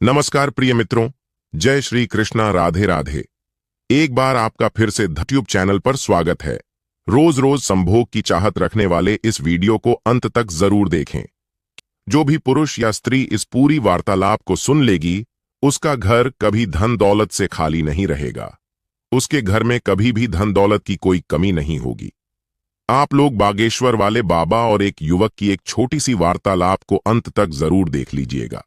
नमस्कार प्रिय मित्रों, जय श्री कृष्णा, राधे राधे। एक बार आपका फिर से यूट्यूब चैनल पर स्वागत है। रोज रोज संभोग की चाहत रखने वाले इस वीडियो को अंत तक जरूर देखें। जो भी पुरुष या स्त्री इस पूरी वार्तालाप को सुन लेगी, उसका घर कभी धन दौलत से खाली नहीं रहेगा। उसके घर में कभी भी धन दौलत की कोई कमी नहीं होगी। आप लोग बागेश्वर वाले बाबा और एक युवक की एक छोटी सी वार्तालाप को अंत तक जरूर देख लीजिएगा।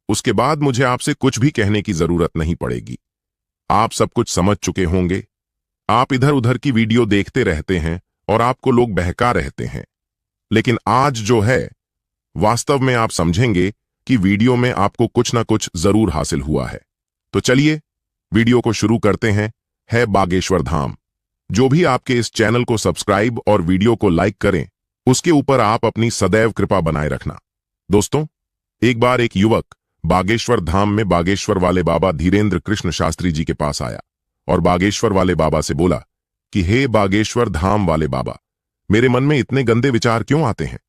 उसके बाद मुझे आपसे कुछ भी कहने की जरूरत नहीं पड़ेगी। आप सब कुछ समझ चुके होंगे। आप इधर उधर की वीडियो देखते रहते हैं और आपको लोग बहका रहते हैं, लेकिन आज जो है वास्तव में आप समझेंगे कि वीडियो में आपको कुछ ना कुछ जरूर हासिल हुआ है। तो चलिए वीडियो को शुरू करते हैं। है बागेश्वर धाम। जो भी आपके इस चैनल को सब्सक्राइब और वीडियो को लाइक करें, उसके ऊपर आप अपनी सदैव कृपा बनाए रखना। दोस्तों, एक बार एक युवक बागेश्वर धाम में बागेश्वर वाले बाबा धीरेन्द्र कृष्ण शास्त्री जी के पास आया और बागेश्वर वाले बाबा से बोला कि हे बागेश्वर धाम वाले बाबा, मेरे मन में इतने गंदे विचार क्यों आते हैं?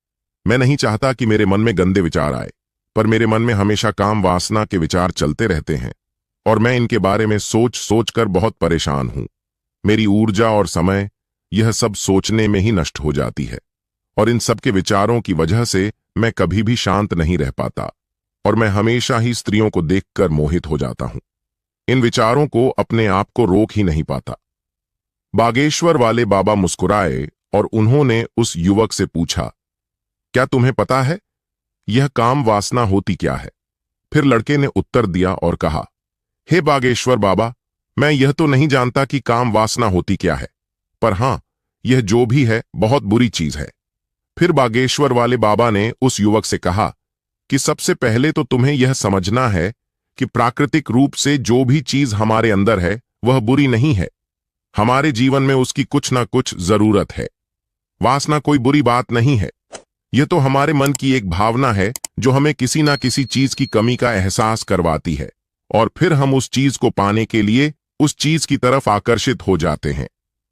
मैं नहीं चाहता कि मेरे मन में गंदे विचार आए, पर मेरे मन में हमेशा काम वासना के विचार चलते रहते हैं और मैं इनके बारे में सोच सोच कर बहुत परेशान हूं। मेरी ऊर्जा और समय यह सब सोचने में ही नष्ट हो जाती है और इन सब के विचारों की वजह से मैं कभी भी शांत नहीं रह पाता और मैं हमेशा ही स्त्रियों को देखकर मोहित हो जाता हूं। इन विचारों को अपने आप को रोक ही नहीं पाता। बागेश्वर वाले बाबा मुस्कुराए और उन्होंने उस युवक से पूछा, क्या तुम्हें पता है यह काम वासना होती क्या है? फिर लड़के ने उत्तर दिया और कहा, हे बागेश्वर बाबा, मैं यह तो नहीं जानता कि काम वासना होती क्या है, पर हां, यह जो भी है बहुत बुरी चीज है। फिर बागेश्वर वाले बाबा ने उस युवक से कहा कि सबसे पहले तो तुम्हें यह समझना है कि प्राकृतिक रूप से जो भी चीज हमारे अंदर है वह बुरी नहीं है। हमारे जीवन में उसकी कुछ ना कुछ जरूरत है। वासना कोई बुरी बात नहीं है। यह तो हमारे मन की एक भावना है जो हमें किसी ना किसी चीज की कमी का एहसास करवाती है और फिर हम उस चीज को पाने के लिए उस चीज की तरफ आकर्षित हो जाते हैं।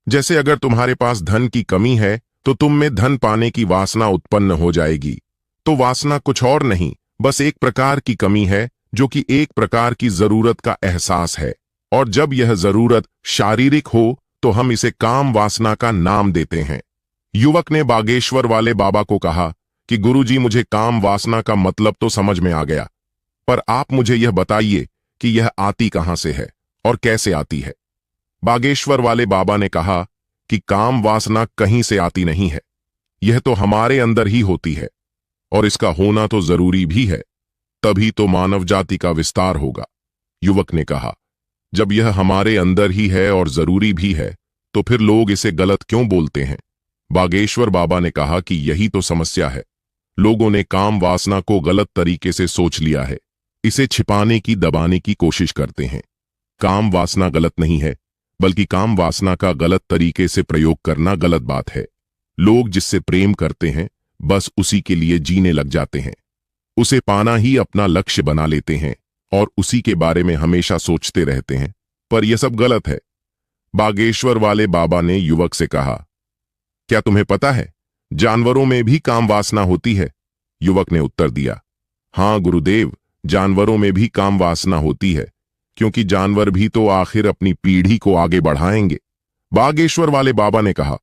जैसे अगर तुम्हारे पास धन की कमी है तो तुम में धन पाने की वासना उत्पन्न हो जाएगी। तो वासना कुछ और नहीं, बस एक प्रकार की कमी है जो कि एक प्रकार की जरूरत का एहसास है, और जब यह जरूरत शारीरिक हो तो हम इसे काम वासना का नाम देते हैं। युवक ने बागेश्वर वाले बाबा को कहा कि गुरुजी, मुझे काम वासना का मतलब तो समझ में आ गया, पर आप मुझे यह बताइए कि यह आती कहां से है और कैसे आती है। बागेश्वर वाले बाबा ने कहा कि काम वासना कहीं से आती नहीं है, यह तो हमारे अंदर ही होती है और इसका होना तो जरूरी भी है, तभी तो मानव जाति का विस्तार होगा। युवक ने कहा, जब यह हमारे अंदर ही है और जरूरी भी है तो फिर लोग इसे गलत क्यों बोलते हैं? बागेश्वर बाबा ने कहा कि यही तो समस्या है। लोगों ने काम वासना को गलत तरीके से सोच लिया है। इसे छिपाने की, दबाने की कोशिश करते हैं। काम वासना गलत नहीं है, बल्कि काम वासना का गलत तरीके से प्रयोग करना गलत बात है। लोग जिससे प्रेम करते हैं बस उसी के लिए जीने लग जाते हैं, उसे पाना ही अपना लक्ष्य बना लेते हैं और उसी के बारे में हमेशा सोचते रहते हैं, पर यह सब गलत है। बागेश्वर वाले बाबा ने युवक से कहा, क्या तुम्हें पता है जानवरों में भी काम वासना होती है? युवक ने उत्तर दिया, हां गुरुदेव, जानवरों में भी काम वासना होती है, क्योंकि जानवर भी तो आखिर अपनी पीढ़ी को आगे बढ़ाएंगे। बागेश्वर वाले बाबा ने कहा,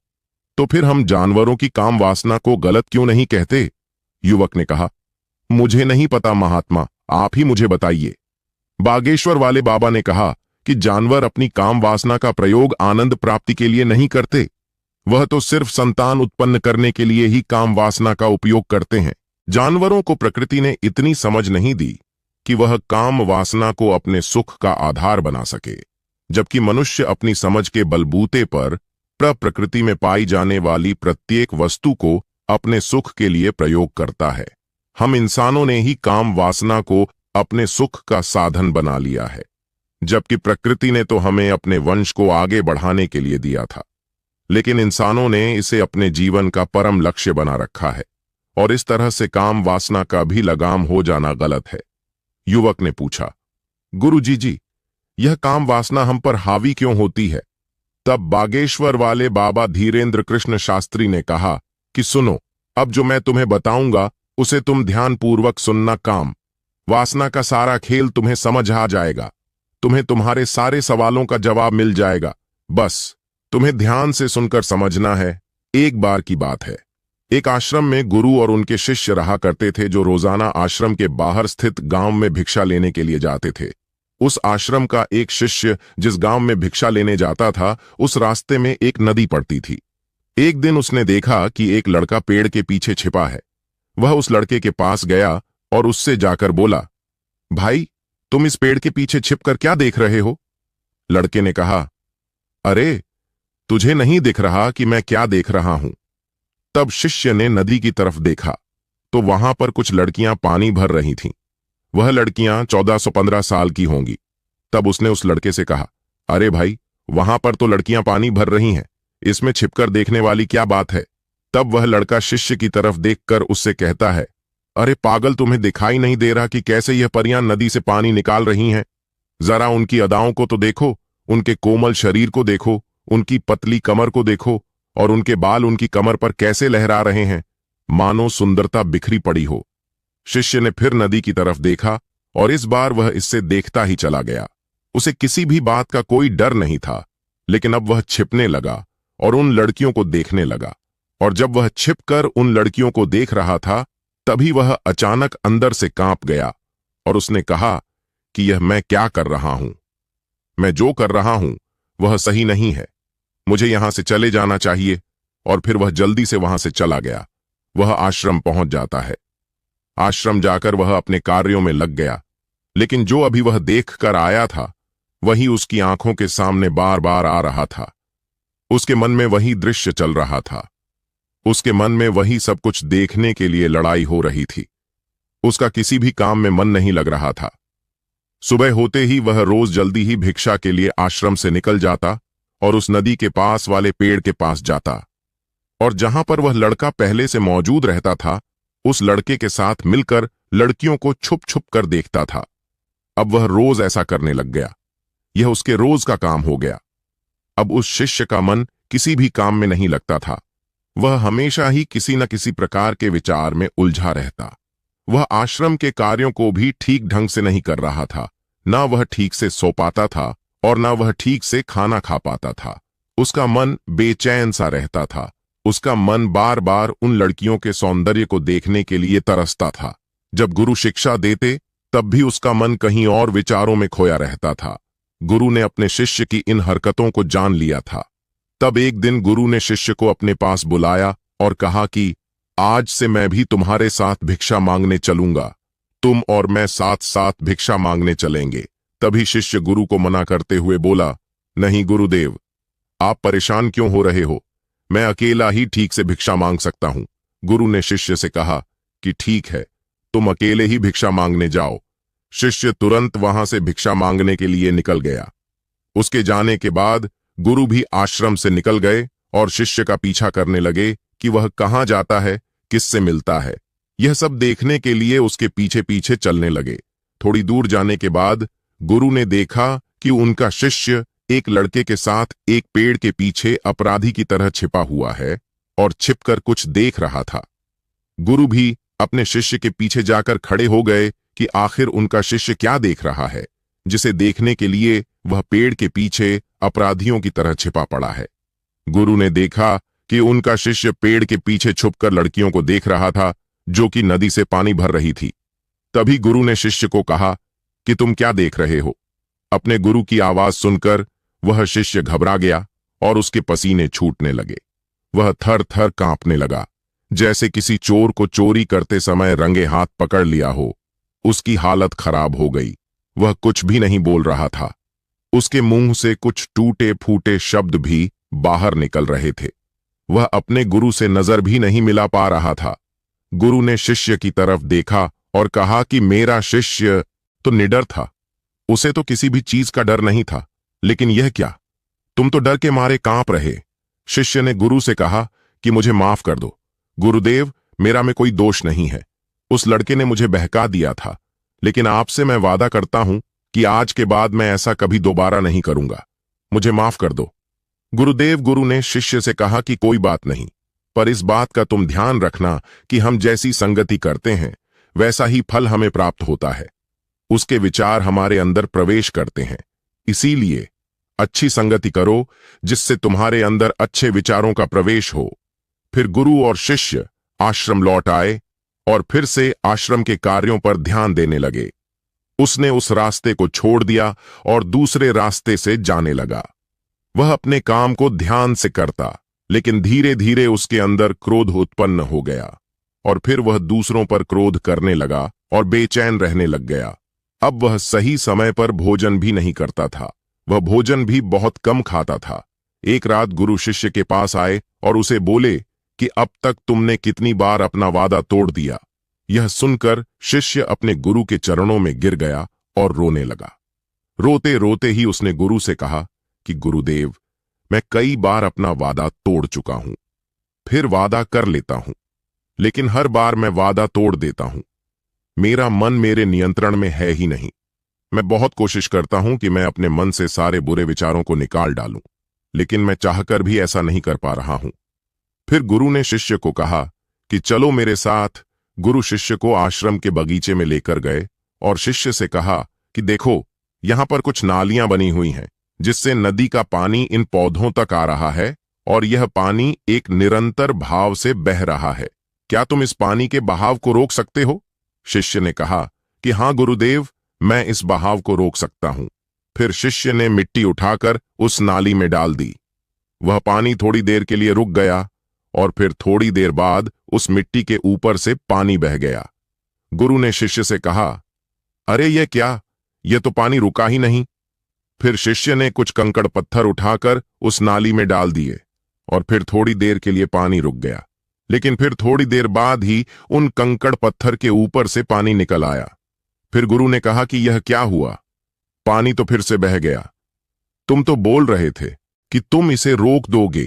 तो फिर हम जानवरों की काम वासना को गलत क्यों नहीं कहते? युवक ने कहा, मुझे नहीं पता महात्मा, आप ही मुझे बताइए। बागेश्वर वाले बाबा ने कहा कि जानवर अपनी काम वासना का प्रयोग आनंद प्राप्ति के लिए नहीं करते, वह तो सिर्फ संतान उत्पन्न करने के लिए ही काम वासना का उपयोग करते हैं। जानवरों को प्रकृति ने इतनी समझ नहीं दी कि वह काम वासना को अपने सुख का आधार बना सके, जबकि मनुष्य अपनी समझ के बलबूते पर प्रकृति में पाई जाने वाली प्रत्येक वस्तु को अपने सुख के लिए प्रयोग करता है। हम इंसानों ने ही काम वासना को अपने सुख का साधन बना लिया है, जबकि प्रकृति ने तो हमें अपने वंश को आगे बढ़ाने के लिए दिया था। लेकिन इंसानों ने इसे अपने जीवन का परम लक्ष्य बना रखा है और इस तरह से काम वासना का भी लगाम हो जाना गलत है। युवक ने पूछा, गुरुजी जी, यह काम वासना हम पर हावी क्यों होती है? तब बागेश्वर वाले बाबा धीरेन्द्र कृष्ण शास्त्री ने कहा कि सुनो, अब जो मैं तुम्हें बताऊंगा उसे तुम ध्यानपूर्वक सुनना। काम वासना का सारा खेल तुम्हें समझ आ जाएगा। तुम्हें तुम्हारे सारे सवालों का जवाब मिल जाएगा। बस तुम्हें ध्यान से सुनकर समझना है। एक बार की बात है, एक आश्रम में गुरु और उनके शिष्य रहा करते थे, जो रोजाना आश्रम के बाहर स्थित गांव में भिक्षा लेने के लिए जाते थे। उस आश्रम का एक शिष्य जिस गांव में भिक्षा लेने जाता था, उस रास्ते में एक नदी पड़ती थी। एक दिन उसने देखा कि एक लड़का पेड़ के पीछे छिपा है। वह उस लड़के के पास गया और उससे जाकर बोला, भाई, तुम इस पेड़ के पीछे छिपकर क्या देख रहे हो? लड़के ने कहा, अरे, तुझे नहीं दिख रहा कि मैं क्या देख रहा हूं? तब शिष्य ने नदी की तरफ देखा तो वहां पर कुछ लड़कियां पानी भर रही थीं। वह लड़कियां 14-15 साल की होंगी। तब उसने उस लड़के से कहा, अरे भाई, वहां पर तो लड़कियां पानी भर रही हैं, इसमें छिपकर देखने वाली क्या बात है? तब वह लड़का शिष्य की तरफ देखकर उससे कहता है, अरे पागल, तुम्हें दिखाई नहीं दे रहा कि कैसे यह परियां नदी से पानी निकाल रही हैं? जरा उनकी अदाओं को तो देखो, उनके कोमल शरीर को देखो, उनकी पतली कमर को देखो, और उनके बाल उनकी कमर पर कैसे लहरा रहे हैं, मानो सुंदरता बिखरी पड़ी हो। शिष्य ने फिर नदी की तरफ देखा और इस बार वह इससे देखता ही चला गया। उसे किसी भी बात का कोई डर नहीं था, लेकिन अब वह छिपने लगा और उन लड़कियों को देखने लगा। और जब वह छिपकर उन लड़कियों को देख रहा था, तभी वह अचानक अंदर से कांप गया और उसने कहा कि यह मैं क्या कर रहा हूं? मैं जो कर रहा हूं वह सही नहीं है। मुझे यहां से चले जाना चाहिए। और फिर वह जल्दी से वहां से चला गया। वह आश्रम पहुंच जाता है। आश्रम जाकर वह अपने कार्यों में लग गया, लेकिन जो अभी वह देख कर आया था वही उसकी आंखों के सामने बार बार आ रहा था। उसके मन में वही दृश्य चल रहा था। उसके मन में वही सब कुछ देखने के लिए लड़ाई हो रही थी। उसका किसी भी काम में मन नहीं लग रहा था। सुबह होते ही वह रोज जल्दी ही भिक्षा के लिए आश्रम से निकल जाता और उस नदी के पास वाले पेड़ के पास जाता, और जहां पर वह लड़का पहले से मौजूद रहता था, उस लड़के के साथ मिलकर लड़कियों को छुप छुप कर देखता था। अब वह रोज ऐसा करने लग गया। यह उसके रोज का काम हो गया। अब उस शिष्य का मन किसी भी काम में नहीं लगता था। वह हमेशा ही किसी न किसी प्रकार के विचार में उलझा रहता। वह आश्रम के कार्यों को भी ठीक ढंग से नहीं कर रहा था। ना वह ठीक से सो पाता था और ना वह ठीक से खाना खा पाता था। उसका मन बेचैन सा रहता था। उसका मन बार बार उन लड़कियों के सौंदर्य को देखने के लिए तरसता था। जब गुरु शिक्षा देते तब भी उसका मन कहीं और विचारों में खोया रहता था। गुरु ने अपने शिष्य की इन हरकतों को जान लिया था। तब एक दिन गुरु ने शिष्य को अपने पास बुलाया और कहा कि आज से मैं भी तुम्हारे साथ भिक्षा मांगने चलूंगा। तुम और मैं साथ साथ भिक्षा मांगने चलेंगे। तभी शिष्य गुरु को मना करते हुए बोला, नहीं गुरुदेव, आप परेशान क्यों हो रहे हो? मैं अकेला ही ठीक से भिक्षा मांग सकता हूं। गुरु ने शिष्य से कहा कि ठीक है, तुम अकेले ही भिक्षा मांगने जाओ। शिष्य तुरंत वहां से भिक्षा मांगने के लिए निकल गया। उसके जाने के बाद गुरु भी आश्रम से निकल गए और शिष्य का पीछा करने लगे कि वह कहाँ जाता है, किससे मिलता है। यह सब देखने के लिए उसके पीछे पीछे चलने लगे। थोड़ी दूर जाने के बाद गुरु ने देखा कि उनका शिष्य एक लड़के के साथ एक पेड़ के पीछे अपराधी की तरह छिपा हुआ है और छिपकर कुछ देख रहा था। गुरु भी अपने शिष्य के पीछे जाकर खड़े हो गए कि आखिर उनका शिष्य क्या देख रहा है, जिसे देखने के लिए वह पेड़ के पीछे अपराधियों की तरह छिपा पड़ा है। गुरु ने देखा कि उनका शिष्य पेड़ के पीछे छुपकर लड़कियों को देख रहा था, जो कि नदी से पानी भर रही थी। तभी गुरु ने शिष्य को कहा कि तुम क्या देख रहे हो? अपने गुरु की आवाज सुनकर वह शिष्य घबरा गया और उसके पसीने छूटने लगे। वह थर थर कांपने लगा, जैसे किसी चोर को चोरी करते समय रंगे हाथ पकड़ लिया हो। उसकी हालत खराब हो गई। वह कुछ भी नहीं बोल रहा था। उसके मुंह से कुछ टूटे फूटे शब्द भी बाहर निकल रहे थे। वह अपने गुरु से नजर भी नहीं मिला पा रहा था। गुरु ने शिष्य की तरफ देखा और कहा कि मेरा शिष्य तो निडर था। उसे तो किसी भी चीज का डर नहीं था, लेकिन यह क्या? तुम तो डर के मारे कांप रहे। शिष्य ने गुरु से कहा कि मुझे माफ कर दो गुरुदेव, मेरा में कोई दोष नहीं है। उस लड़के ने मुझे बहका दिया था, लेकिन आपसे मैं वादा करता हूं कि आज के बाद मैं ऐसा कभी दोबारा नहीं करूंगा। मुझे माफ कर दो गुरुदेव। गुरु ने शिष्य से कहा कि कोई बात नहीं, पर इस बात का तुम ध्यान रखना कि हम जैसी संगति करते हैं वैसा ही फल हमें प्राप्त होता है। उसके विचार हमारे अंदर प्रवेश करते हैं। इसीलिए अच्छी संगति करो जिससे तुम्हारे अंदर अच्छे विचारों का प्रवेश हो। फिर गुरु और शिष्य आश्रम लौट आए और फिर से आश्रम के कार्यों पर ध्यान देने लगे। उसने उस रास्ते को छोड़ दिया और दूसरे रास्ते से जाने लगा। वह अपने काम को ध्यान से करता, लेकिन धीरे धीरे उसके अंदर क्रोध उत्पन्न हो गया और फिर वह दूसरों पर क्रोध करने लगा और बेचैन रहने लग गया। अब वह सही समय पर भोजन भी नहीं करता था, वह भोजन भी बहुत कम खाता था। एक रात गुरु शिष्य के पास आए और उसे बोले कि अब तक तुमने कितनी बार अपना वादा तोड़ दिया। यह सुनकर शिष्य अपने गुरु के चरणों में गिर गया और रोने लगा। रोते रोते ही उसने गुरु से कहा कि गुरुदेव, मैं कई बार अपना वादा तोड़ चुका हूं, फिर वादा कर लेता हूं, लेकिन हर बार मैं वादा तोड़ देता हूं। मेरा मन मेरे नियंत्रण में है ही नहीं। मैं बहुत कोशिश करता हूं कि मैं अपने मन से सारे बुरे विचारों को निकाल डालूं, लेकिन मैं चाहकर भी ऐसा नहीं कर पा रहा हूं। फिर गुरु ने शिष्य को कहा कि चलो मेरे साथ। गुरु शिष्य को आश्रम के बगीचे में लेकर गए और शिष्य से कहा कि देखो, यहां पर कुछ नालियां बनी हुई हैं जिससे नदी का पानी इन पौधों तक आ रहा है और यह पानी एक निरंतर भाव से बह रहा है। क्या तुम इस पानी के बहाव को रोक सकते हो? शिष्य ने कहा कि हाँ गुरुदेव, मैं इस बहाव को रोक सकता हूं। फिर शिष्य ने मिट्टी उठाकर उस नाली में डाल दी। वह पानी थोड़ी देर के लिए रुक गया और फिर थोड़ी देर बाद उस मिट्टी के ऊपर से पानी बह गया। गुरु ने शिष्य से कहा, अरे यह क्या, यह तो पानी रुका ही नहीं। फिर शिष्य ने कुछ कंकड़ पत्थर उठाकर उस नाली में डाल दिए और फिर थोड़ी देर के लिए पानी रुक गया, लेकिन फिर थोड़ी देर बाद ही उन कंकड़ पत्थर के ऊपर से पानी निकल आया। फिर गुरु ने कहा कि यह क्या हुआ, पानी तो फिर से बह गया। तुम तो बोल रहे थे कि तुम इसे रोक दोगे।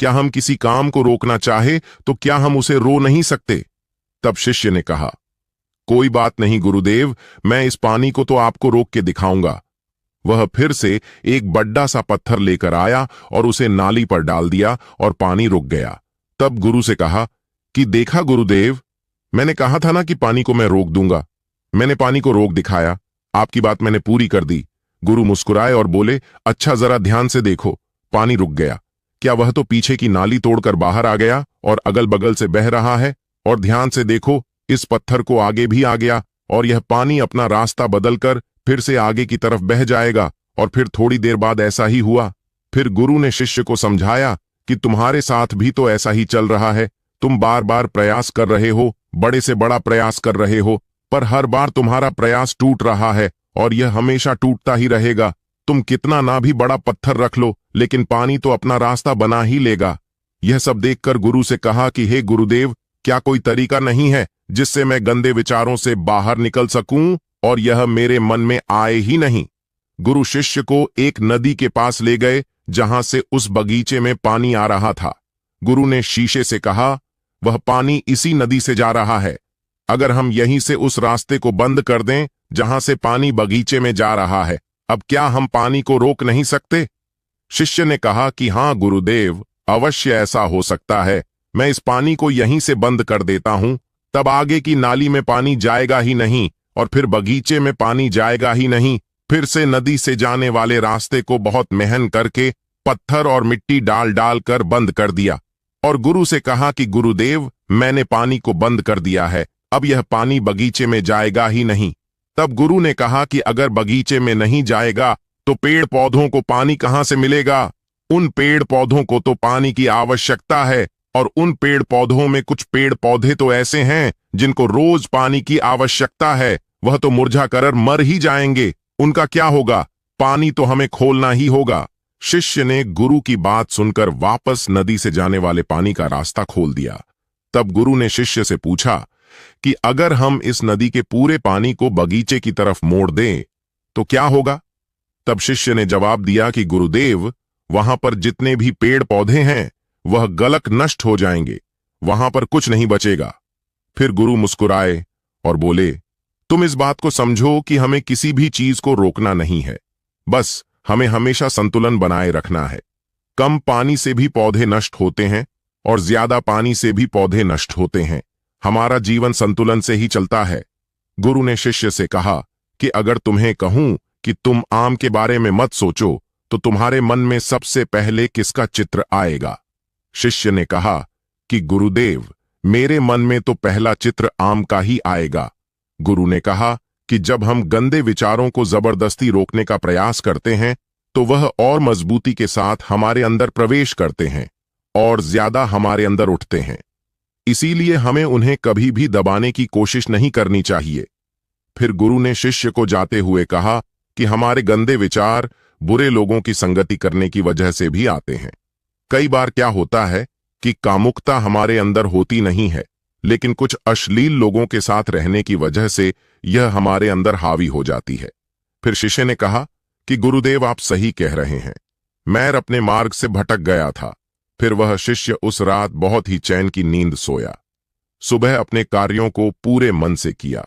क्या हम किसी काम को रोकना चाहे तो क्या हम उसे रो नहीं सकते? तब शिष्य ने कहा, कोई बात नहीं गुरुदेव, मैं इस पानी को तो आपको रोक के दिखाऊंगा। वह फिर से एक बड़ा सा पत्थर लेकर आया और उसे नाली पर डाल दिया और पानी रुक गया। तब गुरु से कहा कि देखा गुरुदेव, मैंने कहा था ना कि पानी को मैं रोक दूंगा। मैंने पानी को रोक दिखाया, आपकी बात मैंने पूरी कर दी। गुरु मुस्कुराए और बोले, अच्छा जरा ध्यान से देखो, पानी रुक गया। क्या वह तो पीछे की नाली तोड़कर बाहर आ गया और अगल बगल से बह रहा है? और ध्यान से देखो, इस पत्थर को आगे भी आ गया और यह पानी अपना रास्ता बदलकर फिर से आगे की तरफ बह जाएगा। और फिर थोड़ी देर बाद ऐसा ही हुआ। फिर गुरु ने शिष्य को समझाया कि तुम्हारे साथ भी तो ऐसा ही चल रहा है। तुम बार बार प्रयास कर रहे हो, बड़े से बड़ा प्रयास कर रहे हो, पर हर बार तुम्हारा प्रयास टूट रहा है और यह हमेशा टूटता ही रहेगा। तुम कितना ना भी बड़ा पत्थर रख लो, लेकिन पानी तो अपना रास्ता बना ही लेगा। यह सब देखकर गुरु से कहा कि हे गुरुदेव, क्या कोई तरीका नहीं है जिससे मैं गंदे विचारों से बाहर निकल सकूं और यह मेरे मन में आए ही नहीं? गुरु शिष्य को एक नदी के पास ले गए जहां से उस बगीचे में पानी आ रहा था। गुरु ने शीशे से कहा, वह पानी इसी नदी से जा रहा है। अगर हम यहीं से उस रास्ते को बंद कर दें जहां से पानी बगीचे में जा रहा है, अब क्या हम पानी को रोक नहीं सकते? शिष्य ने कहा कि हाँ गुरुदेव, अवश्य ऐसा हो सकता है। मैं इस पानी को यहीं से बंद कर देता हूं, तब आगे की नाली में पानी जाएगा ही नहीं और फिर बगीचे में पानी जाएगा ही नहीं। फिर से नदी से जाने वाले रास्ते को बहुत मेहनत करके पत्थर और मिट्टी डाल डाल कर बंद कर दिया और गुरु से कहा कि गुरुदेव, मैंने पानी को बंद कर दिया है, अब यह पानी बगीचे में जाएगा ही नहीं। तब गुरु ने कहा कि अगर बगीचे में नहीं जाएगा तो पेड़ पौधों को पानी कहां से मिलेगा? उन पेड़ पौधों को तो पानी की आवश्यकता है और उन पेड़ पौधों में कुछ पेड़ पौधे तो ऐसे हैं जिनको रोज पानी की आवश्यकता है। वह तो मुरझा कर मर ही जाएंगे, उनका क्या होगा? पानी तो हमें खोलना ही होगा। शिष्य ने गुरु की बात सुनकर वापस नदी से जाने वाले पानी का रास्ता खोल दिया। तब गुरु ने शिष्य से पूछा कि अगर हम इस नदी के पूरे पानी को बगीचे की तरफ मोड़ दें तो क्या होगा? तब शिष्य ने जवाब दिया कि गुरुदेव, वहां पर जितने भी पेड़ पौधे हैं वह गलक नष्ट हो जाएंगे, वहां पर कुछ नहीं बचेगा। फिर गुरु मुस्कुराए और बोले, तुम इस बात को समझो कि हमें किसी भी चीज को रोकना नहीं है, बस हमें हमेशा संतुलन बनाए रखना है। कम पानी से भी पौधे नष्ट होते हैं और ज्यादा पानी से भी पौधे नष्ट होते हैं। हमारा जीवन संतुलन से ही चलता है। गुरु ने शिष्य से कहा कि अगर तुम्हें कहूं कि तुम आम के बारे में मत सोचो तो तुम्हारे मन में सबसे पहले किसका चित्र आएगा? शिष्य ने कहा कि गुरुदेव, मेरे मन में तो पहला चित्र आम का ही आएगा। गुरु ने कहा कि जब हम गंदे विचारों को जबरदस्ती रोकने का प्रयास करते हैं तो वह और मजबूती के साथ हमारे अंदर प्रवेश करते हैं और ज्यादा हमारे अंदर उठते हैं। इसीलिए हमें उन्हें कभी भी दबाने की कोशिश नहीं करनी चाहिए। फिर गुरु ने शिष्य को जाते हुए कहा कि हमारे गंदे विचार बुरे लोगों की संगति करने की वजह से भी आते हैं। कई बार क्या होता है कि कामुकता हमारे अंदर होती नहीं है, लेकिन कुछ अश्लील लोगों के साथ रहने की वजह से यह हमारे अंदर हावी हो जाती है। फिर शिष्य ने कहा कि गुरुदेव, आप सही कह रहे हैं, मैं अपने मार्ग से भटक गया था। फिर वह शिष्य उस रात बहुत ही चैन की नींद सोया। सुबह अपने कार्यों को पूरे मन से किया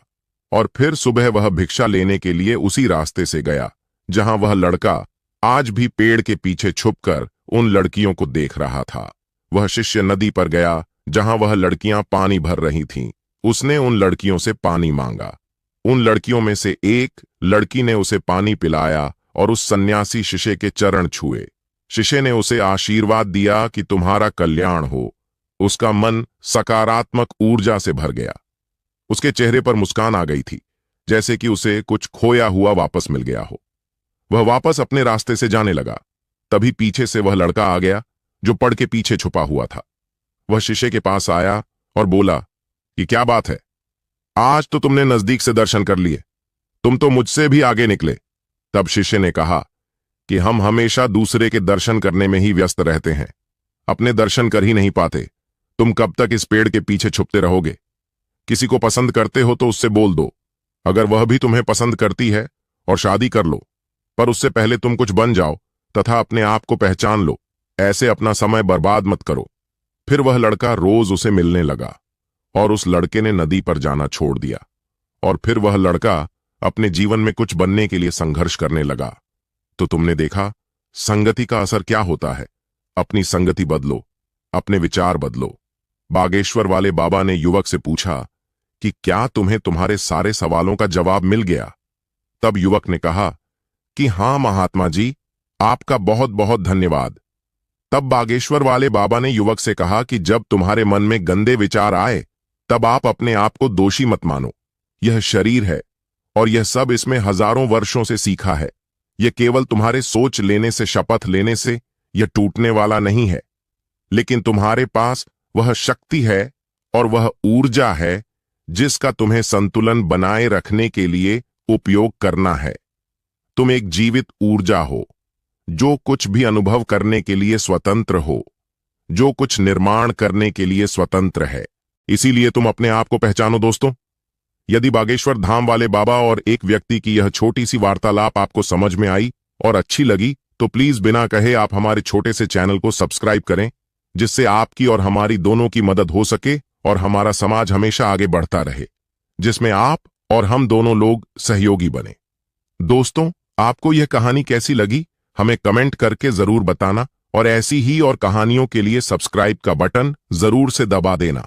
और फिर सुबह वह भिक्षा लेने के लिए उसी रास्ते से गया जहां वह लड़का आज भी पेड़ के पीछे छुपकर उन लड़कियों को देख रहा था। वह शिष्य नदी पर गया जहां वह लड़कियां पानी भर रही थीं। उसने उन लड़कियों से पानी मांगा। उन लड़कियों में से एक लड़की ने उसे पानी पिलाया और उस सन्यासी शिष्य के चरण छुए। शिष्य ने उसे आशीर्वाद दिया कि तुम्हारा कल्याण हो। उसका मन सकारात्मक ऊर्जा से भर गया। उसके चेहरे पर मुस्कान आ गई थी, जैसे कि उसे कुछ खोया हुआ वापस मिल गया हो। वह वापस अपने रास्ते से जाने लगा। तभी पीछे से वह लड़का आ गया जो पड़ के पीछे छुपा हुआ था। वह शिष्य के पास आया और बोला कि क्या बात है, आज तो तुमने नजदीक से दर्शन कर लिए, तुम तो मुझसे भी आगे निकले। तब शिष्य ने कहा कि हम हमेशा दूसरे के दर्शन करने में ही व्यस्त रहते हैं, अपने दर्शन कर ही नहीं पाते। तुम कब तक इस पेड़ के पीछे छुपते रहोगे? किसी को पसंद करते हो तो उससे बोल दो, अगर वह भी तुम्हें पसंद करती है, और शादी कर लो। पर उससे पहले तुम कुछ बन जाओ तथा अपने आप को पहचान लो। ऐसे अपना समय बर्बाद मत करो। फिर वह लड़का रोज उसे मिलने लगा और उस लड़के ने नदी पर जाना छोड़ दिया। और फिर वह लड़का अपने जीवन में कुछ बनने के लिए संघर्ष करने लगा। तो तुमने देखा संगति का असर क्या होता है। अपनी संगति बदलो, अपने विचार बदलो। बागेश्वर वाले बाबा ने युवक से पूछा कि क्या तुम्हें तुम्हारे सारे सवालों का जवाब मिल गया? तब युवक ने कहा कि हां महात्मा जी, आपका बहुत बहुत धन्यवाद। तब बागेश्वर वाले बाबा ने युवक से कहा कि जब तुम्हारे मन में गंदे विचार आए तब आप अपने आप को दोषी मत मानो। यह शरीर है और यह सब इसमें हजारों वर्षों से सीखा है। यह केवल तुम्हारे सोच लेने से, शपथ लेने से यह टूटने वाला नहीं है, लेकिन तुम्हारे पास वह शक्ति है और वह ऊर्जा है जिसका तुम्हें संतुलन बनाए रखने के लिए उपयोग करना है। तुम एक जीवित ऊर्जा हो जो कुछ भी अनुभव करने के लिए स्वतंत्र हो, जो कुछ निर्माण करने के लिए स्वतंत्र है। इसीलिए तुम अपने आप को पहचानो दोस्तों। यदि बागेश्वर धाम वाले बाबा और एक व्यक्ति की यह छोटी सी वार्तालाप आपको समझ में आई और अच्छी लगी तो प्लीज बिना कहे आप हमारे छोटे से चैनल को सब्सक्राइब करें, जिससे आपकी और हमारी दोनों की मदद हो सके और हमारा समाज हमेशा आगे बढ़ता रहे, जिसमें आप और हम दोनों लोग सहयोगी बने। दोस्तों, आपको यह कहानी कैसी लगी हमें कमेंट करके जरूर बताना और ऐसी ही और कहानियों के लिए सब्सक्राइब का बटन जरूर से दबा देना।